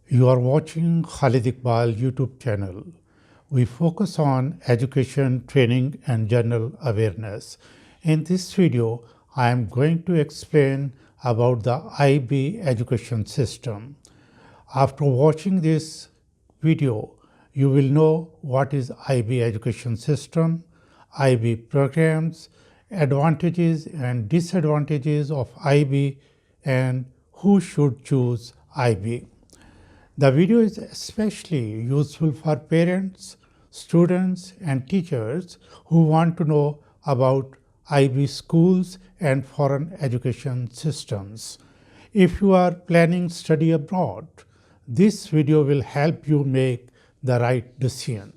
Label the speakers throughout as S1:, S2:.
S1: You are watching Khalid Iqbal YouTube channel. We focus on education, training and general awareness. In this video, I am going to explain about the IB education system. After watching this video, you will know what is IB education system, IB programs, advantages and disadvantages of IB, and who should choose IB. The video is especially useful for parents, students and teachers who want to know about IB schools and foreign education systems. If you are planning study abroad, this video will help you make the right decision.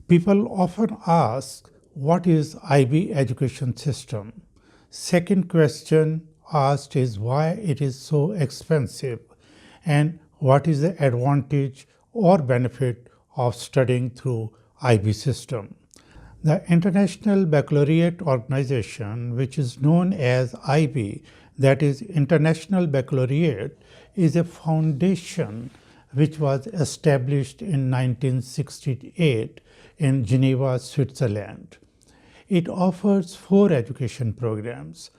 S1: People often ask, what is IB education system? Second question asked is why it is so expensive and what is the advantage or benefit of studying through IB system. The International Baccalaureate organization, which is known as IB, that is International Baccalaureate, is a foundation which was established in 1968 in Geneva, Switzerland. It offers 4 education programs.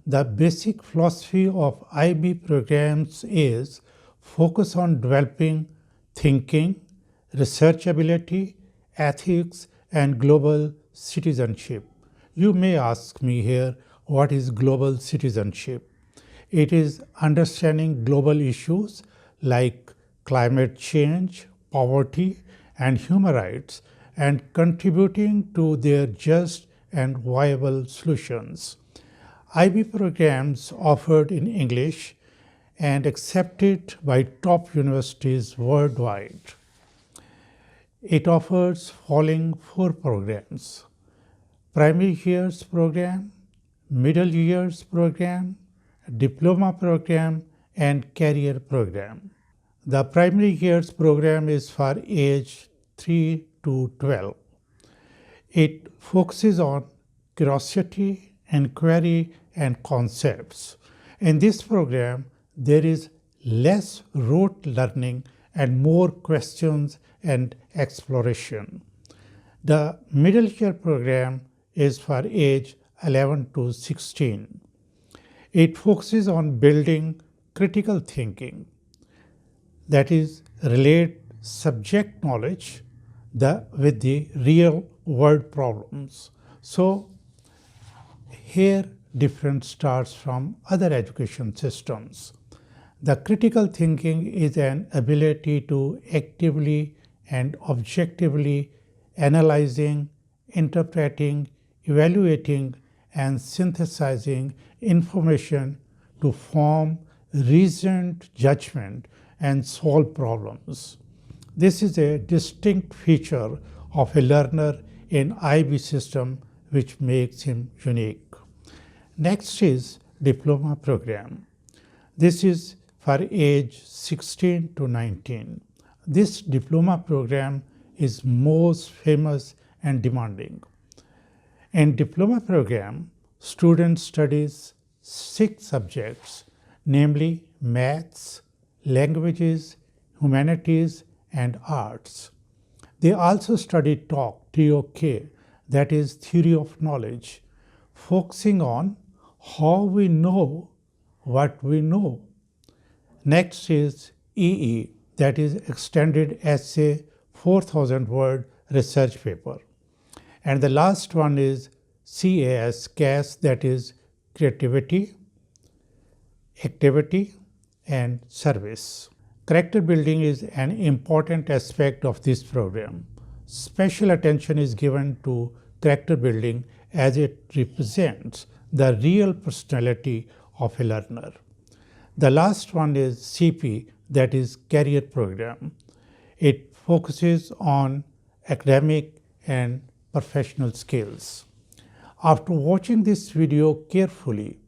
S1: The basic philosophy of IB programs is focus on developing thinking, research ability, ethics, and global citizenship. You may ask me here, what is global citizenship? It is understanding global issues like climate change, poverty, and human rights, and contributing to their just and viable solutions. IB programs offered in English and accepted by top universities worldwide. It offers following 4 programs: primary years program, middle years program, diploma program, and career program. The primary years program is for age 3 to 12. It focuses on curiosity, inquiry, and concepts. In this program, there is less rote learning and more questions and exploration. The middle year program is for age 11 to 16. It focuses on building critical thinking, that is, relate subject knowledge with the real world problems. So here difference starts from other education systems. The critical thinking is an ability to actively and objectively analyzing, interpreting, evaluating, and synthesizing information to form reasoned judgment and solve problems. This is a distinct feature of a learner in IB system which makes him unique. Next is diploma program. This is for age 16 to 19. This diploma program is most famous and demanding. In diploma program, student studies 6 subjects, namely maths, languages, humanities, and arts. They also study TOK, that is theory of knowledge, focusing on how we know what we know. Next is EE, that is extended essay 4,000 word research paper. And the last one is CAS, that is creativity, activity, and service. Character building is an important aspect of this program. Special attention is given to character building as it represents the real personality of a learner. The last one is CP, that is career program. It focuses on academic and professional skills. After watching this video carefully,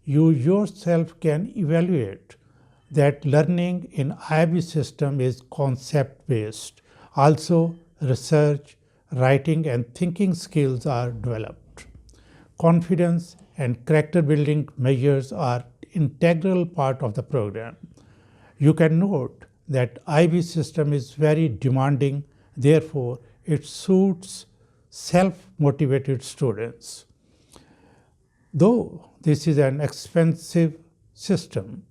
S1: you yourself can evaluate that learning in IB system is concept based. Also, research, writing and thinking skills are developed. Confidence and character building measures are integral part of the program. You can note that IB system is very demanding, therefore it suits self-motivated students. Though this is an expensive system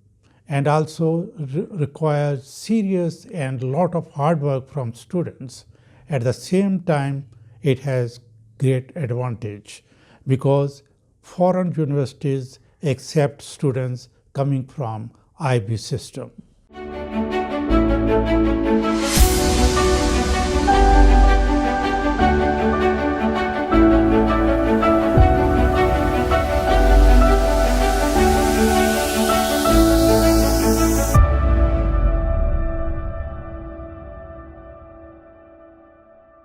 S1: and also requires serious and lot of hard work from students, at the same time it has great advantage because foreign universities accept students coming from IB system.